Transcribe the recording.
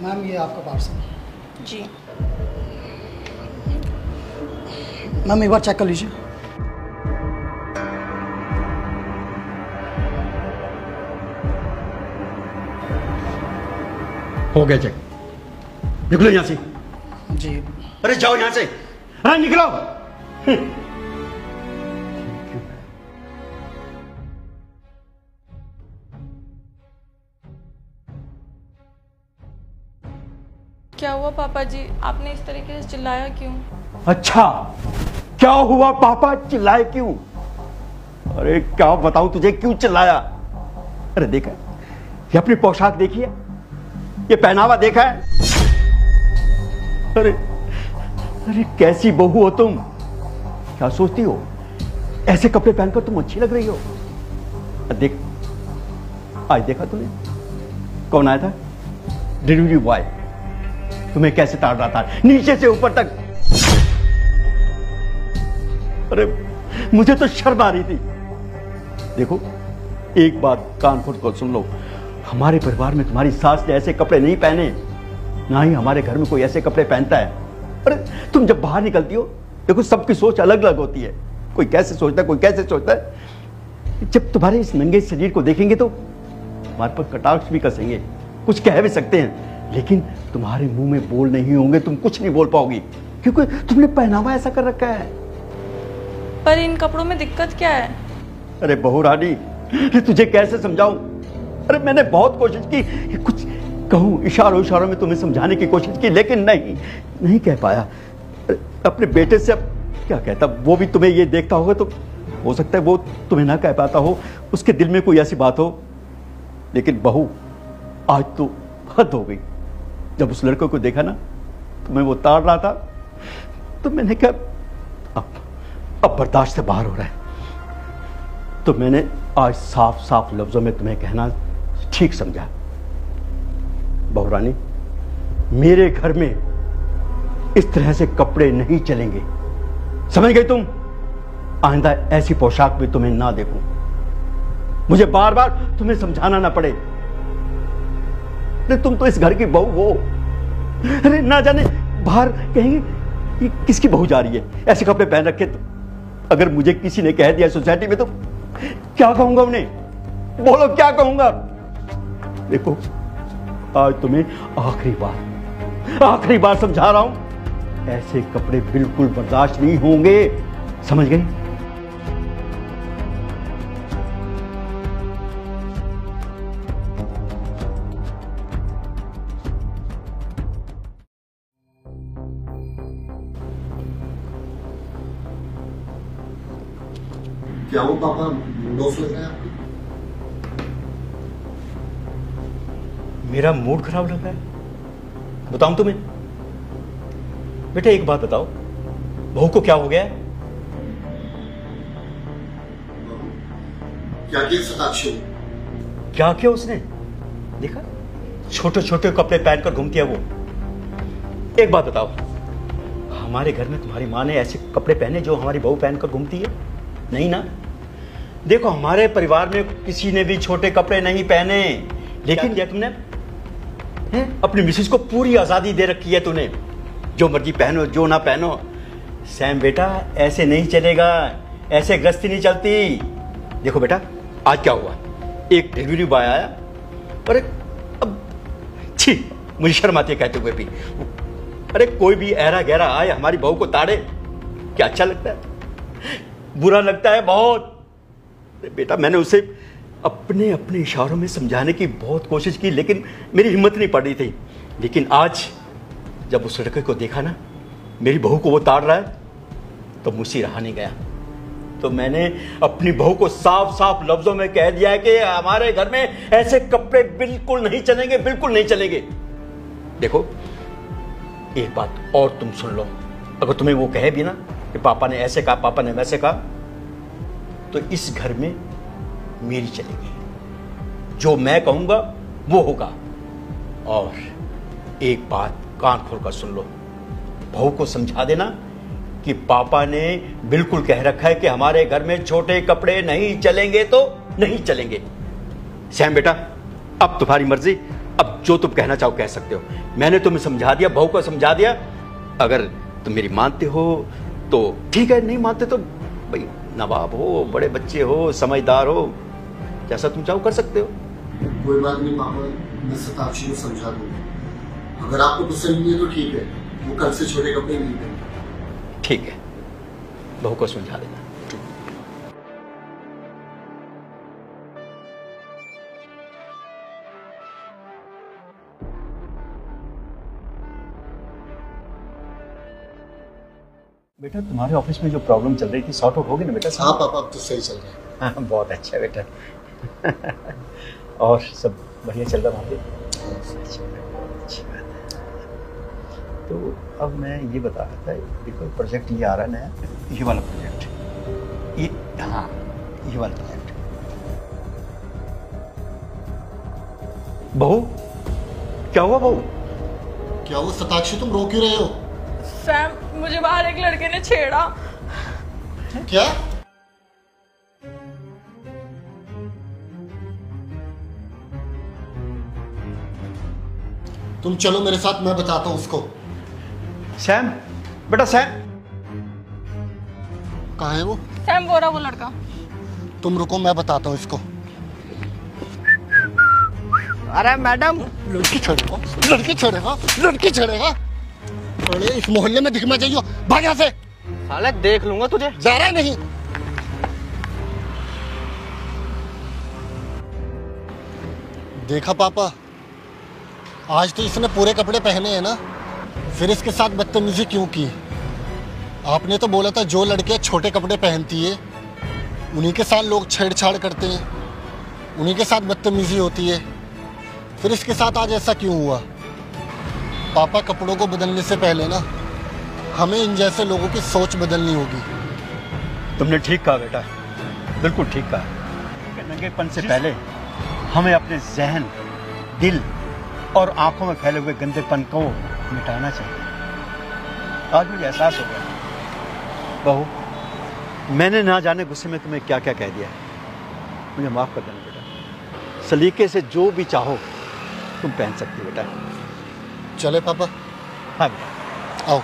Ma'am ये आपका parcel. जी ma'am एक बार चेक कर लीजिए। हो गया चेक। निकलो यहां से। जी। अरे जाओ यहां से। हाँ निकलो। क्या हुआ पापा जी, आपने इस तरीके से चिल्लाया क्यों? अच्छा क्या हुआ पापा चिल्लाए क्यों? अरे क्या बताऊं तुझे क्यों चिल्लाया? अरे देखा ये अपनी पोशाक देखी है, ये पहनावा देखा है? अरे अरे कैसी बहू हो तुम? क्या सोचती हो ऐसे कपड़े पहनकर तुम अच्छी लग रही हो? देख आज देखा तूने कौन आया था? डिलीवरी बॉय तुम्हें कैसे ताड़ रहा था नीचे से ऊपर तक। अरे मुझे तो शर्म आ रही थी। देखो एक बात कान खोल कर सुन लो, हमारे परिवार में तुम्हारी सास ने ऐसे कपड़े नहीं पहने, ना ही हमारे घर में कोई ऐसे कपड़े पहनता है। अरे तुम जब बाहर निकलती हो देखो सबकी सोच अलग अलग होती है, कोई कैसे सोचता है कोई कैसे सोचता है। जब तुम्हारे इस नंगे शरीर को देखेंगे तो हमारे पर कटाक्ष भी कसेंगे, कुछ कह भी सकते हैं, लेकिन तुम्हारे मुंह में बोल नहीं होंगे, तुम कुछ नहीं बोल पाओगी क्योंकि तुमने पहनावा ऐसा कर रखा है। पर इन कपड़ों में दिक्कत क्या है? अरे बहू रानी तुझे कैसे समझाऊं? अरे मैंने बहुत कोशिश की, कुछ कहूं इशारों इशारों में तुम्हें समझाने की कोशिश की, लेकिन नहीं कह पाया। अपने बेटे से अब क्या कहता, वो भी तुम्हें ये देखता होगा तो हो सकता है वो तुम्हें ना कह पाता हो, उसके दिल में कोई ऐसी बात हो। लेकिन बहू आज तो हद हो गई। जब उस लड़के को देखा ना तुम्हें वो ताड़ रहा था तो मैंने कहा अब बर्दाश्त से बाहर हो रहा है, तो मैंने आज साफ साफ लफ्जों में तुम्हें कहना ठीक समझा। बहू रानी मेरे घर में इस तरह से कपड़े नहीं चलेंगे, समझ गई तुम? आइंदा ऐसी पोशाक में तुम्हें ना देखूं, मुझे बार बार तुम्हें समझाना ना पड़े। अरे तुम तो इस घर की बहू हो, अरे ना जाने बाहर कहेंगे कि किसकी बहू जा रही है ऐसे कपड़े पहन रखे, तो अगर मुझे किसी ने कह दिया सोसाइटी में तो क्या कहूंगा उन्हें? बोलो क्या कहूंगा? देखो आज तुम्हें आखिरी बार समझा रहा हूं, ऐसे कपड़े बिल्कुल बर्दाश्त नहीं होंगे, समझ गई? क्या हो पापा, मूड ऑफ लग रहा है आपको? मेरा मूड खराब लग रहा है? बताऊं तुम्हें? बेटा एक बात बताओ, बहू को क्या हो गया है? क्या किया सताक्षी? क्या किया उसने? देखा छोटे छोटे कपड़े पहनकर घूमती है वो। एक बात बताओ, हमारे घर में तुम्हारी माँ ने ऐसे कपड़े पहने जो हमारी बहू पहनकर घूमती है? नहीं ना। देखो हमारे परिवार में किसी ने भी छोटे कपड़े नहीं पहने, लेकिन क्या तुमने अपनी मिसेस को पूरी आजादी दे रखी है, तूने जो मर्जी पहनो जो ना पहनो। सैम बेटा ऐसे नहीं चलेगा, ऐसे गृहस्थी नहीं चलती। देखो बेटा आज क्या हुआ, एक डिलीवरी बॉय आया, अरे अब छी मुझे शर्म आती है कहते हुए भी, अरे कोई भी ऐरा गहरा आए हमारी बहू को ताड़े, क्या अच्छा लगता है? बुरा लगता है बहुत। बेटा मैंने उसे अपने अपने इशारों में समझाने की बहुत कोशिश की, लेकिन मेरी हिम्मत नहीं पड़ रही थी। लेकिन आज जब उस लड़के को देखा ना, मेरी बहू को वो ताड़ रहा है, तो मुझसे रहा नहीं गया। तो मैंने अपनी बहू को साफ साफ लफ्जों में कह दिया है कि हमारे घर में ऐसे कपड़े बिल्कुल नहीं चलेंगे, बिल्कुल नहीं चलेंगे। देखो एक बात और तुम सुन लो, अगर तुम्हें वो कहे भी ना कि पापा ने ऐसे कहा पापा ने वैसे कहा, तो इस घर में मेरी चलेगी, जो मैं कहूंगा वो होगा। और एक बात कान खोलकर सुन लो, बहू को समझा देना कि पापा ने बिल्कुल कह रखा है कि हमारे घर में छोटे कपड़े नहीं चलेंगे तो नहीं चलेंगे। सैम बेटा अब तुम्हारी मर्जी, अब जो तुम कहना चाहो कह सकते हो। मैंने तुम्हें समझा दिया, बहू को समझा दिया। अगर तुम मेरी मानते हो तो ठीक है, नहीं मानते तो भाई नवाब हो, बड़े बच्चे हो, समझदार हो, जैसा तुम चाहो कर सकते हो। कोई बात नहीं पापा, मैं शताक्षी को समझा दूंगा। अगर आपको पसंद नहीं है तो ठीक है, वो कल से छोटे कपड़े नहीं पहनेंगे। ठीक है, बहू को समझा देना। बेटा तुम्हारे ऑफिस में जो प्रॉब्लम चल रही थी सॉर्ट आउट होगी ना बेटा? हाँ पापा, अब तो सही चल रहा है। हाँ, बहुत अच्छा बेटा। और सब बढ़िया चल रहा वहाँ पे? अच्छी बात है। तो अब मैं ये बता रहा था, देखो प्रोजेक्ट ये आ रहा है नया, ये वाला प्रोजेक्ट, ये हाँ ये वाला प्रोजेक्ट। बहू क्या हुआ बहू? क्या वो शताक्षी, तुम रो क्यों रहे हो? सैम, मुझे बाहर एक लड़के ने छेड़ा। क्या? तुम चलो मेरे साथ, मैं बताता हूं उसको। सैम, बेटा सैम। कहाँ है वो? सैम बोल रहा वो लड़का। तुम रुको, मैं बताता हूँ इसको। अरे मैडम, लड़की छोड़ेगा, लड़की छोड़ेगा, लड़की छोड़ेगा। अरे इस मोहल्ले में दिख मत जाइयो, भाग यहाँ से। साले देख लूंगा तुझे। जा रहा है नहीं? देखा पापा, आज तो इसने पूरे कपड़े पहने हैं ना, फिर इसके साथ बदतमीजी क्यों की? आपने तो बोला था जो लड़कियां छोटे कपड़े पहनती है उन्हीं के साथ लोग छेड़छाड़ करते हैं, उन्हीं के साथ बदतमीजी होती है, फिर इसके साथ आज ऐसा क्यों हुआ? पापा, कपड़ों को बदलने से पहले ना हमें इन जैसे लोगों की सोच बदलनी होगी। तुमने ठीक कहा बेटा, बिल्कुल ठीक कहा। नंगेपन से पहले हमें अपने जहन, दिल और आंखों में फैले हुए गंदेपन को मिटाना चाहिए। आज मुझे एहसास हो गया। बहू, मैंने ना जाने गुस्से में तुम्हें क्या क्या कह दिया है, मुझे माफ़ कर देना बेटा। सलीके से जो भी चाहो तुम पहन सकती हो बेटा। चले पापा? हाँ बेटा, आओ।